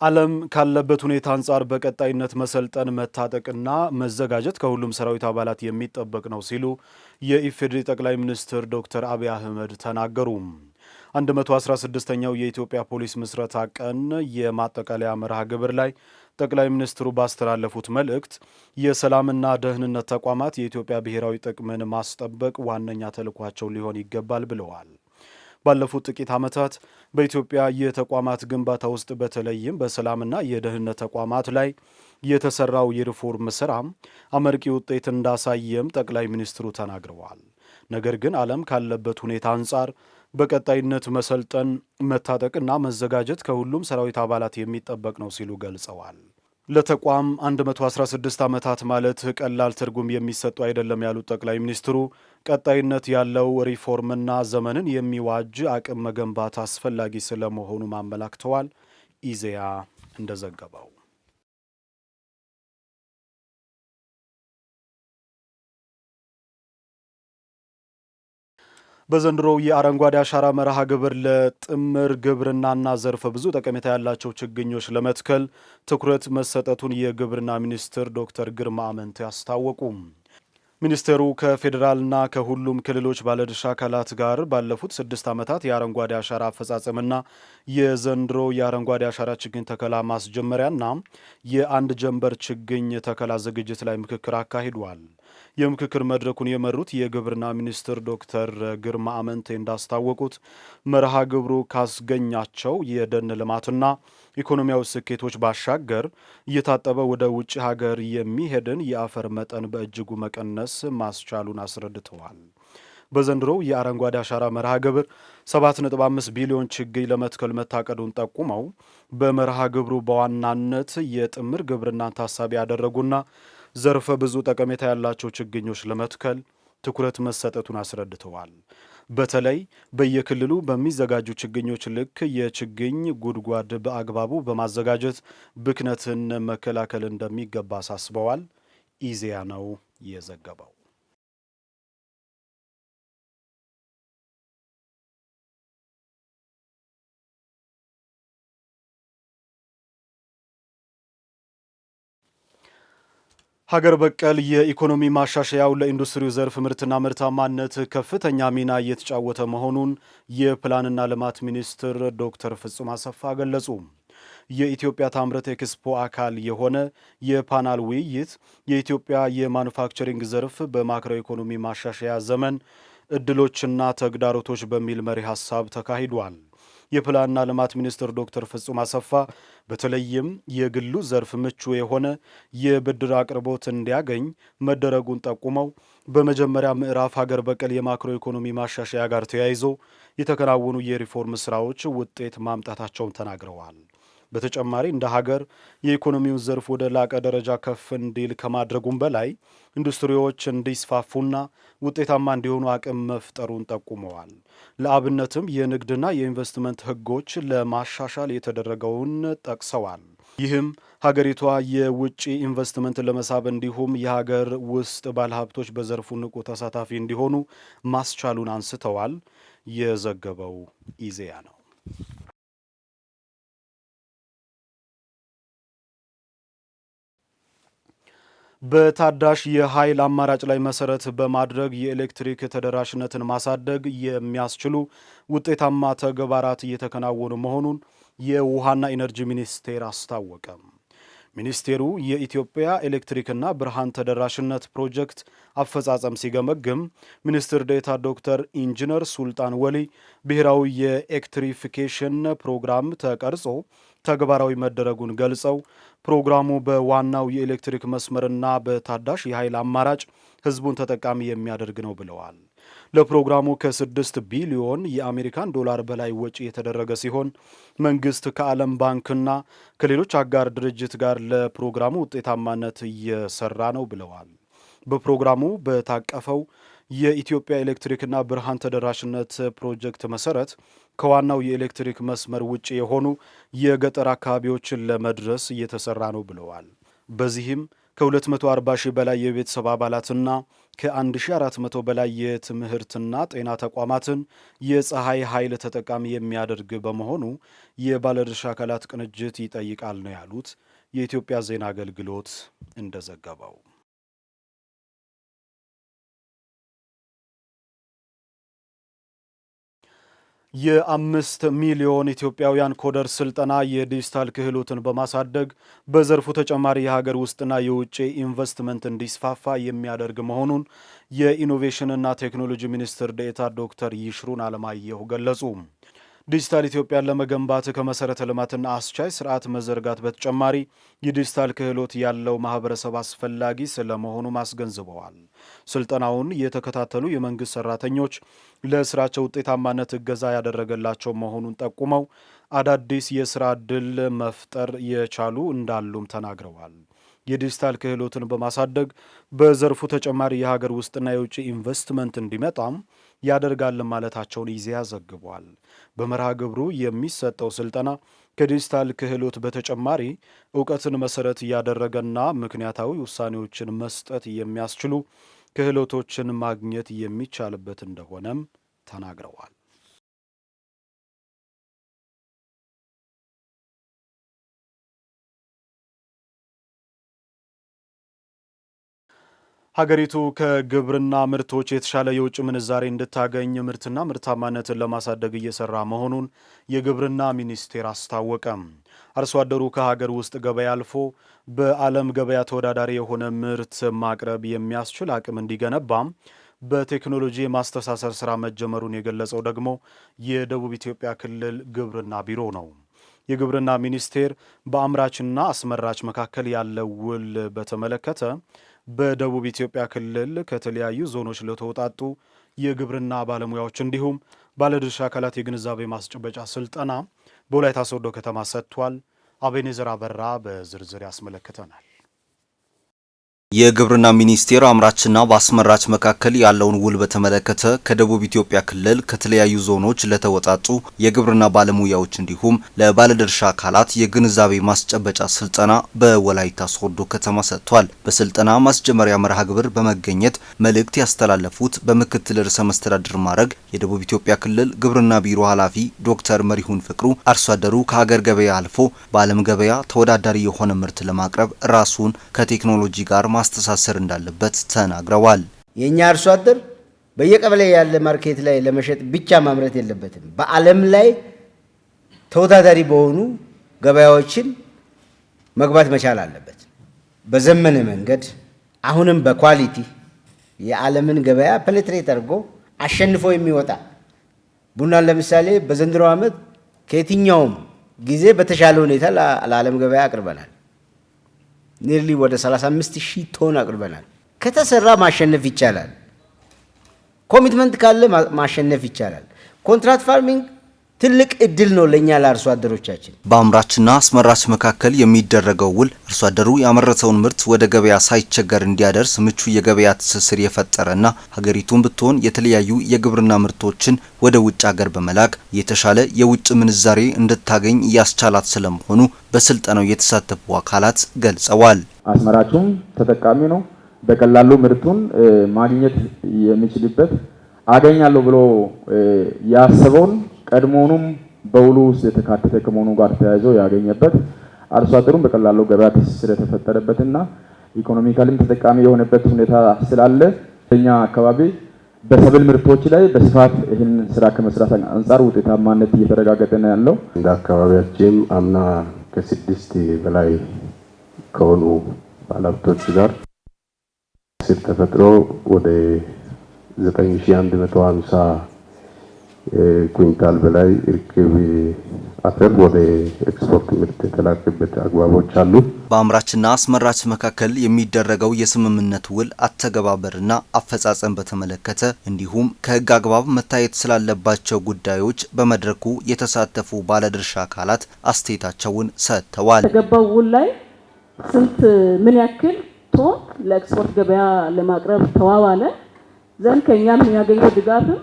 ዓለም ካለበት ሁኔታ አንጻር በቀጣይነት መሰልጠን መታጠቅና መዘጋጀት ከሁሉም ሰራዊት አባላት የሚጠበቅ ነው ሲሉ የኢፌዴሪ ጠቅላይ ሚኒስትር ዶክተር አብይ አህመድ ተናገሩ። 116ኛው የኢትዮጵያ ፖሊስ ምስረታ ቀን የማጠቃለያ መርሃ ግብር ላይ ጠቅላይ ሚኒስትሩ ባስተላለፉት መልእክት የሰላምና ደህንነት ተቋማት የኢትዮጵያ ብሔራዊ ጥቅምን ማስጠበቅ ዋነኛ ተልዕኳቸው ሊሆን ይገባል ብለዋል። ባለፉት ጥቂት ዓመታት በኢትዮጵያ የተቋማት ግንባታ ውስጥ በተለይም በሰላምና የደህንነት ተቋማት ላይ የተሰራው የሪፎርም ስራ አመርቂ ውጤት እንዳሳየም ጠቅላይ ሚኒስትሩ ተናግረዋል። ነገር ግን ዓለም ካለበት ሁኔታ አንጻር በቀጣይነት መሰልጠን፣ መታጠቅና መዘጋጀት ከሁሉም ሰራዊት አባላት የሚጠበቅ ነው ሲሉ ገልጸዋል። ለተቋም 116 ዓመታት ማለት ቀላል ትርጉም የሚሰጡ አይደለም ያሉት ጠቅላይ ሚኒስትሩ ቀጣይነት ያለው ሪፎርምና ዘመንን የሚዋጅ አቅም መገንባት አስፈላጊ ስለመሆኑ አመላክተዋል። ኢዜአ እንደዘገበው በዘንድሮው የአረንጓዴ አሻራ መርሃ ግብር ለጥምር ግብርናና ዘርፈ ብዙ ጠቀሜታ ያላቸው ችግኞች ለመትከል ትኩረት መሰጠቱን የግብርና ሚኒስትር ዶክተር ግርማ አመንቴ አስታወቁ። ሚኒስቴሩ ከፌዴራልና ከሁሉም ክልሎች ባለድርሻ አካላት ጋር ባለፉት 6 ዓመታት የአረንጓዴ አሻራ አፈጻጸምና የዘንድሮ የአረንጓዴ አሻራ ችግኝ ተከላ ማስጀመሪያና የአንድ ጀንበር ችግኝ ተከላ ዝግጅት ላይ ምክክር አካሂዷል። የምክክር መድረኩን የመሩት የግብርና ሚኒስትር ዶክተር ግርማ አመንቴ እንዳስታወቁት መርሃ ግብሩ ካስገኛቸው የደን ልማትና ኢኮኖሚያዊ ስኬቶች ባሻገር እየታጠበ ወደ ውጭ ሀገር የሚሄድን የአፈር መጠን በእጅጉ መቀነስ ማስቻሉን አስረድተዋል። በዘንድሮው የአረንጓዴ አሻራ መርሃ ግብር 7.5 ቢሊዮን ችግኝ ለመትከል መታቀዱን ጠቁመው በመርሃ ግብሩ በዋናነት የጥምር ግብርናን ታሳቢ ያደረጉና ዘርፈ ብዙ ጠቀሜታ ያላቸው ችግኞች ለመትከል ትኩረት መሰጠቱን አስረድተዋል። በተለይ በየክልሉ በሚዘጋጁ ችግኞች ልክ የችግኝ ጉድጓድ በአግባቡ በማዘጋጀት ብክነትን መከላከል እንደሚገባ አሳስበዋል። ኢዜአ ነው የዘገበው። ሀገር በቀል የኢኮኖሚ ማሻሻያው ለኢንዱስትሪው ዘርፍ ምርትና ምርታማነት ከፍተኛ ሚና እየተጫወተ መሆኑን የፕላንና ልማት ሚኒስትር ዶክተር ፍጹም አሰፋ ገለጹ። የኢትዮጵያ ታምርት ኤክስፖ አካል የሆነ የፓናል ውይይት የኢትዮጵያ የማኑፋክቸሪንግ ዘርፍ በማክሮ ኢኮኖሚ ማሻሻያ ዘመን እድሎችና ተግዳሮቶች በሚል መሪ ሐሳብ ተካሂዷል። የፕላንና ልማት ሚኒስትር ዶክተር ፍጹም አሰፋ በተለይም የግሉ ዘርፍ ምቹ የሆነ የብድር አቅርቦት እንዲያገኝ መደረጉን ጠቁመው በመጀመሪያ ምዕራፍ ሀገር በቀል የማክሮ ኢኮኖሚ ማሻሻያ ጋር ተያይዞ የተከናወኑ የሪፎርም ስራዎች ውጤት ማምጣታቸውን ተናግረዋል። በተጨማሪ እንደ ሀገር የኢኮኖሚውን ዘርፍ ወደ ላቀ ደረጃ ከፍ እንዲል ከማድረጉም በላይ ኢንዱስትሪዎች እንዲስፋፉና ውጤታማ እንዲሆኑ አቅም መፍጠሩን ጠቁመዋል። ለአብነትም የንግድና የኢንቨስትመንት ሕጎች ለማሻሻል የተደረገውን ጠቅሰዋል። ይህም ሀገሪቷ የውጭ ኢንቨስትመንት ለመሳብ እንዲሁም የሀገር ውስጥ ባለሀብቶች በዘርፉ ንቁ ተሳታፊ እንዲሆኑ ማስቻሉን አንስተዋል። የዘገበው ኢዜአ ነው። በታዳሽ የኃይል አማራጭ ላይ መሰረት በማድረግ የኤሌክትሪክ ተደራሽነትን ማሳደግ የሚያስችሉ ውጤታማ ተግባራት እየተከናወኑ መሆኑን የውሃና ኢነርጂ ሚኒስቴር አስታወቀ። ሚኒስቴሩ የኢትዮጵያ ኤሌክትሪክና ብርሃን ተደራሽነት ፕሮጀክት አፈጻጸም ሲገመግም ሚኒስትር ዴኤታ ዶክተር ኢንጂነር ሱልጣን ወሊ ብሔራዊ የኤሌክትሪፊኬሽን ፕሮግራም ተቀርጾ ተግባራዊ መደረጉን ገልጸው ፕሮግራሙ በዋናው የኤሌክትሪክ መስመርና በታዳሽ የኃይል አማራጭ ህዝቡን ተጠቃሚ የሚያደርግ ነው ብለዋል። ለፕሮግራሙ ከ6 ቢሊዮን የአሜሪካን ዶላር በላይ ወጪ የተደረገ ሲሆን መንግስት ከዓለም ባንክና ከሌሎች አጋር ድርጅት ጋር ለፕሮግራሙ ውጤታማነት እየሰራ ነው ብለዋል። በፕሮግራሙ በታቀፈው የኢትዮጵያ ኤሌክትሪክና ብርሃን ተደራሽነት ፕሮጀክት መሰረት ከዋናው የኤሌክትሪክ መስመር ውጭ የሆኑ የገጠር አካባቢዎችን ለመድረስ እየተሰራ ነው ብለዋል። በዚህም ከ240 ሺህ በላይ የቤተሰብ አባላትና ከ1400 በላይ የትምህርትና ጤና ተቋማትን የፀሐይ ኃይል ተጠቃሚ የሚያደርግ በመሆኑ የባለድርሻ አካላት ቅንጅት ይጠይቃል ነው ያሉት የኢትዮጵያ ዜና አገልግሎት እንደዘገበው። የ5 ሚሊዮን ኢትዮጵያውያን ኮደር ስልጠና የዲጂታል ክህሎትን በማሳደግ በዘርፉ ተጨማሪ የሀገር ውስጥና የውጭ ኢንቨስትመንት እንዲስፋፋ የሚያደርግ መሆኑን የኢኖቬሽንና ቴክኖሎጂ ሚኒስትር ዴኤታ ዶክተር ይሽሩን አለማየሁ ገለጹ። ዲጂታል ኢትዮጵያን ለመገንባት ከመሰረተ ልማትና አስቻይ ስርዓት መዘርጋት በተጨማሪ የዲጂታል ክህሎት ያለው ማህበረሰብ አስፈላጊ ስለመሆኑ አስገንዝበዋል። ስልጠናውን የተከታተሉ የመንግስት ሰራተኞች ለስራቸው ውጤታማነት እገዛ ያደረገላቸው መሆኑን ጠቁመው አዳዲስ የስራ ዕድል መፍጠር የቻሉ እንዳሉም ተናግረዋል። የዲጂታል ክህሎትን በማሳደግ በዘርፉ ተጨማሪ የሀገር ውስጥና የውጭ ኢንቨስትመንት እንዲመጣም ያደርጋል ማለታቸውን ኢዜአ ዘግቧል። በመርሃ ግብሩ የሚሰጠው ስልጠና ከዲጂታል ክህሎት በተጨማሪ እውቀትን መሰረት ያደረገና ምክንያታዊ ውሳኔዎችን መስጠት የሚያስችሉ ክህሎቶችን ማግኘት የሚቻልበት እንደሆነም ተናግረዋል። ሀገሪቱ ከግብርና ምርቶች የተሻለ የውጭ ምንዛሬ እንድታገኝ ምርትና ምርታማነትን ለማሳደግ እየሰራ መሆኑን የግብርና ሚኒስቴር አስታወቀ። አርሶ አደሩ ከሀገር ውስጥ ገበያ አልፎ በዓለም ገበያ ተወዳዳሪ የሆነ ምርት ማቅረብ የሚያስችል አቅም እንዲገነባም በቴክኖሎጂ የማስተሳሰር ስራ መጀመሩን የገለጸው ደግሞ የደቡብ ኢትዮጵያ ክልል ግብርና ቢሮ ነው። የግብርና ሚኒስቴር በአምራችና አስመራች መካከል ያለው ውል በተመለከተ በደቡብ ኢትዮጵያ ክልል ከተለያዩ ዞኖች ለተውጣጡ የግብርና ባለሙያዎች እንዲሁም ባለድርሻ አካላት የግንዛቤ ማስጨበጫ ስልጠና በወላይታ ሶዶ ከተማ ሰጥቷል። አቤኔዘር አበራ በዝርዝር ያስመለክተናል። የግብርና ሚኒስቴር አምራችና በአስመራች መካከል ያለውን ውል በተመለከተ ከደቡብ ኢትዮጵያ ክልል ከተለያዩ ዞኖች ለተወጣጡ የግብርና ባለሙያዎች እንዲሁም ለባለድርሻ አካላት የግንዛቤ ማስጨበጫ ስልጠና በወላይታ ሶዶ ከተማ ሰጥቷል። በስልጠና ማስጀመሪያ መርሃ ግብር በመገኘት መልእክት ያስተላለፉት በምክትል ርዕሰ መስተዳድር ማዕረግ የደቡብ ኢትዮጵያ ክልል ግብርና ቢሮ ኃላፊ ዶክተር መሪሁን ፍቅሩ አርሶ አደሩ ከሀገር ገበያ አልፎ በዓለም ገበያ ተወዳዳሪ የሆነ ምርት ለማቅረብ ራሱን ከቴክኖሎጂ ጋር ማስተሳሰር እንዳለበት ተናግረዋል። የኛ አርሶ አደር በየቀበሌ ያለ ማርኬት ላይ ለመሸጥ ብቻ ማምረት የለበትም። በዓለም ላይ ተወዳዳሪ በሆኑ ገበያዎችን መግባት መቻል አለበት። በዘመነ መንገድ አሁንም በኳሊቲ የዓለምን ገበያ ፔኔትሬት አድርጎ አሸንፎ የሚወጣ ቡናን ለምሳሌ በዘንድሮ ዓመት ከየትኛውም ጊዜ በተሻለ ሁኔታ ለዓለም ገበያ አቅርበናል። ኒርሊ ወደ 35,000 ቶን አቅርበናል። ከተሰራ ማሸነፍ ይቻላል። ኮሚትመንት ካለ ማሸነፍ ይቻላል። ኮንትራክት ፋርሚንግ ትልቅ እድል ነው ለኛ ለአርሶ አደሮቻችን። በአምራችና አስመራች መካከል የሚደረገው ውል አርሶ አደሩ ያመረተውን ምርት ወደ ገበያ ሳይቸገር እንዲያደርስ ምቹ የገበያ ትስስር የፈጠረና ሀገሪቱን ብትሆን የተለያዩ የግብርና ምርቶችን ወደ ውጭ ሀገር በመላክ የተሻለ የውጭ ምንዛሬ እንድታገኝ ያስቻላት ስለመሆኑ በስልጠናው የተሳተፉ አካላት ገልጸዋል። አስመራቹም ተጠቃሚ ነው። በቀላሉ ምርቱን ማግኘት የሚችልበት አገኛለሁ ብሎ ያሰበውን ቀድሞውኑም በውሉ ውስጥ የተካተተ ከመሆኑ ጋር ተያይዞ ያገኘበት አርሶ አደሩም በቀላሉ ገበያ ትስስር የተፈጠረበትና ኢኮኖሚካሊም ተጠቃሚ የሆነበት ሁኔታ ስላለ እኛ አካባቢ በሰብል ምርቶች ላይ በስፋት ይህን ስራ ከመስራት አንጻር ውጤታማነት እየተረጋገጠ ነው ያለው። እንደ አካባቢያችን አምና ከ6 በላይ ከሆኑ ባለሀብቶች ጋር ስር ተፈጥሮ ወደ 9150 ኩንታል በላይ እርክብ አተር ወደ ኤክስፖርት ምርት የተላከበት አግባቦች አሉ። በአምራችና አስመራች መካከል የሚደረገው የስምምነት ውል አተገባበርና አፈጻጸም በተመለከተ እንዲሁም ከሕግ አግባብ መታየት ስላለባቸው ጉዳዮች በመድረኩ የተሳተፉ ባለድርሻ አካላት አስተያየታቸውን ሰጥተዋል። የተገባው ውል ላይ ምን ያክል ቶን ለኤክስፖርት ገበያ ለማቅረብ ተዋዋለ ዘንድ ከኛም የሚያገኘው ድጋፍም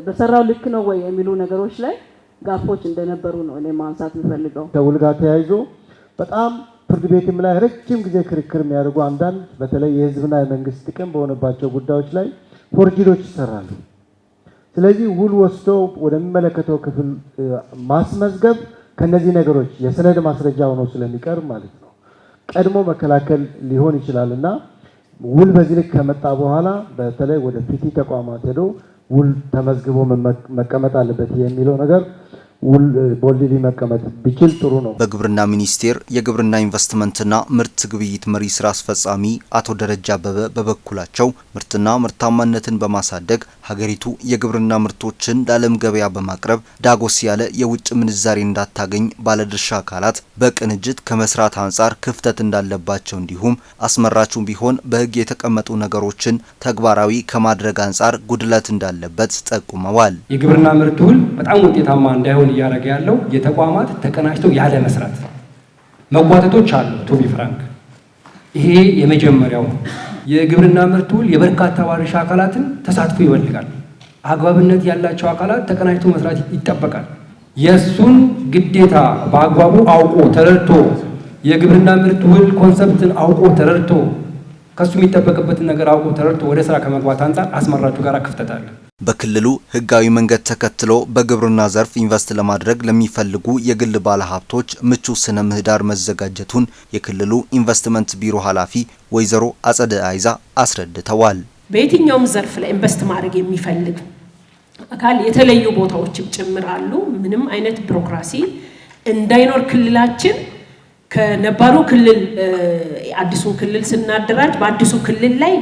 በሰራው ልክ ነው ወይ የሚሉ ነገሮች ላይ ጋፎች እንደነበሩ ነው እኔ ማንሳት የምፈልገው። ከውል ጋር ተያይዞ በጣም ፍርድ ቤትም ላይ ረጅም ጊዜ ክርክር የሚያደርጉ አንዳንድ በተለይ የህዝብና የመንግስት ጥቅም በሆነባቸው ጉዳዮች ላይ ፎርጅሪዎች ይሰራሉ። ስለዚህ ውል ወስዶ ወደሚመለከተው ክፍል ማስመዝገብ ከነዚህ ነገሮች የሰነድ ማስረጃ ሆኖ ስለሚቀርብ ማለት ነው ቀድሞ መከላከል ሊሆን ይችላልና ውል በዚህ ልክ ከመጣ በኋላ በተለይ ወደ ፍትህ ተቋማት ሄዶ ውል ተመዝግቦ መቀመጥ አለበት የሚለው ነገር ውል ቦልዲ መቀመጥ ቢችል ጥሩ ነው። በግብርና ሚኒስቴር የግብርና ኢንቨስትመንትና ምርት ግብይት መሪ ስራ አስፈጻሚ አቶ ደረጃ አበበ በበኩላቸው ምርትና ምርታማነትን በማሳደግ ሀገሪቱ የግብርና ምርቶችን ለዓለም ገበያ በማቅረብ ዳጎስ ያለ የውጭ ምንዛሬ እንዳታገኝ ባለድርሻ አካላት በቅንጅት ከመስራት አንጻር ክፍተት እንዳለባቸው እንዲሁም አስመራቹም ቢሆን በሕግ የተቀመጡ ነገሮችን ተግባራዊ ከማድረግ አንጻር ጉድለት እንዳለበት ጠቁመዋል። የግብርና ምርት ውል በጣም ውጤታማ እንዳይሆን እያደረገ ያለው የተቋማት ተቀናጅተው ያለ መስራት መጓተቶች አሉ። ቱ ቢ ፍራንክ ይሄ የመጀመሪያው የግብርና ምርት ውል የበርካታ ባለድርሻ አካላትን ተሳትፎ ይፈልጋል። አግባብነት ያላቸው አካላት ተቀናጅተው መስራት ይጠበቃል። የሱን ግዴታ በአግባቡ አውቆ ተረድቶ የግብርና ምርት ውል ኮንሰፕትን አውቆ ተረድቶ ከሱ የሚጠበቅበትን ነገር አውቆ ተረድቶ ወደ ስራ ከመግባት አንጻር አስመራጩ ጋር ክፍተት አለ። በክልሉ ህጋዊ መንገድ ተከትሎ በግብርና ዘርፍ ኢንቨስት ለማድረግ ለሚፈልጉ የግል ባለሀብቶች ምቹ ስነ ምህዳር መዘጋጀቱን የክልሉ ኢንቨስትመንት ቢሮ ኃላፊ ወይዘሮ አጸደ አይዛ አስረድተዋል። በየትኛውም ዘርፍ ላይ ኢንቨስት ማድረግ የሚፈልግ አካል የተለዩ ቦታዎችም ጭምር አሉ። ምንም አይነት ቢሮክራሲ እንዳይኖር ክልላችን ከነባሩ ክልል አዲሱን ክልል ስናደራጅ በአዲሱ ክልል ላይ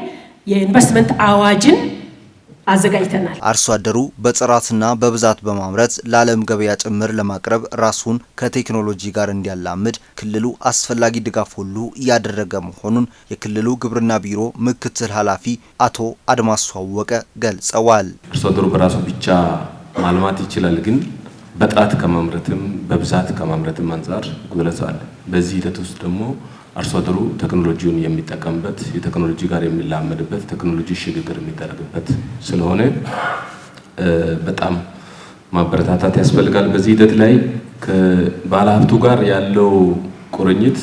የኢንቨስትመንት አዋጅን አዘጋጅተናል። አርሶ አደሩ በጥራትና በብዛት በማምረት ለዓለም ገበያ ጭምር ለማቅረብ ራሱን ከቴክኖሎጂ ጋር እንዲያላምድ ክልሉ አስፈላጊ ድጋፍ ሁሉ እያደረገ መሆኑን የክልሉ ግብርና ቢሮ ምክትል ኃላፊ አቶ አድማሱ አወቀ ገልጸዋል። አርሶ አደሩ በራሱ ብቻ ማልማት ይችላል፣ ግን በጥራት ከማምረትም በብዛት ከማምረትም አንጻር ጉድለት አለ። በዚህ ሂደት ውስጥ ደግሞ አርሶ አደሩ ቴክኖሎጂውን የሚጠቀምበት የቴክኖሎጂ ጋር የሚላመድበት ቴክኖሎጂ ሽግግር የሚደረግበት ስለሆነ በጣም ማበረታታት ያስፈልጋል። በዚህ ሂደት ላይ ከባለሀብቱ ጋር ያለው ቁርኝት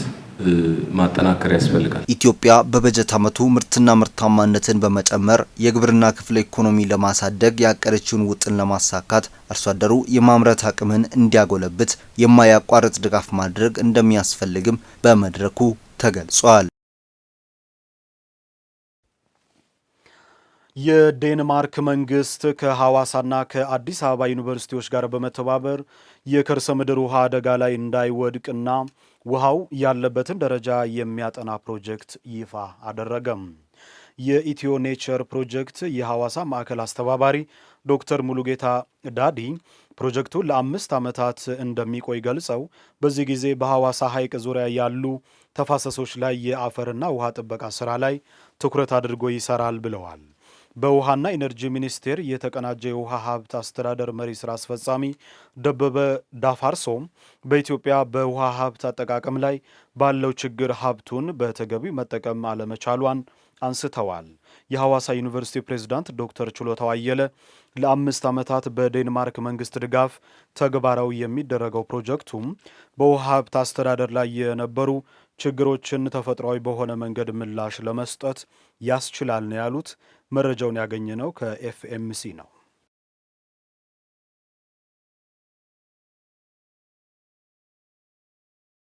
ማጠናከር ያስፈልጋል። ኢትዮጵያ በበጀት ዓመቱ ምርትና ምርታማነትን በመጨመር የግብርና ክፍለ ኢኮኖሚ ለማሳደግ ያቀረችውን ውጥን ለማሳካት አርሶ አደሩ የማምረት አቅምን እንዲያጎለብት የማያቋርጥ ድጋፍ ማድረግ እንደሚያስፈልግም በመድረኩ ተገልጿል። የዴንማርክ መንግስት ከሐዋሳና ከአዲስ አበባ ዩኒቨርሲቲዎች ጋር በመተባበር የከርሰ ምድር ውሃ አደጋ ላይ እንዳይወድቅና ውሃው ያለበትን ደረጃ የሚያጠና ፕሮጀክት ይፋ አደረገም። የኢትዮ ኔቸር ፕሮጀክት የሐዋሳ ማዕከል አስተባባሪ ዶክተር ሙሉጌታ ዳዲ ፕሮጀክቱ ለ5 ዓመታት እንደሚቆይ ገልጸው በዚህ ጊዜ በሐዋሳ ሐይቅ ዙሪያ ያሉ ተፋሰሶች ላይ የአፈርና ውሃ ጥበቃ ስራ ላይ ትኩረት አድርጎ ይሰራል ብለዋል። በውሃና ኢነርጂ ሚኒስቴር የተቀናጀ የውሃ ሀብት አስተዳደር መሪ ስራ አስፈጻሚ ደበበ ዳፋርሶም በኢትዮጵያ በውሃ ሀብት አጠቃቀም ላይ ባለው ችግር ሀብቱን በተገቢው መጠቀም አለመቻሏን አንስተዋል። የሐዋሳ ዩኒቨርሲቲ ፕሬዝዳንት ዶክተር ችሎታው አየለ ለ5 ዓመታት በዴንማርክ መንግስት ድጋፍ ተግባራዊ የሚደረገው ፕሮጀክቱም በውሃ ሀብት አስተዳደር ላይ የነበሩ ችግሮችን ተፈጥሯዊ በሆነ መንገድ ምላሽ ለመስጠት ያስችላል ነው ያሉት። መረጃውን ያገኘነው ከኤፍኤምሲ ነው።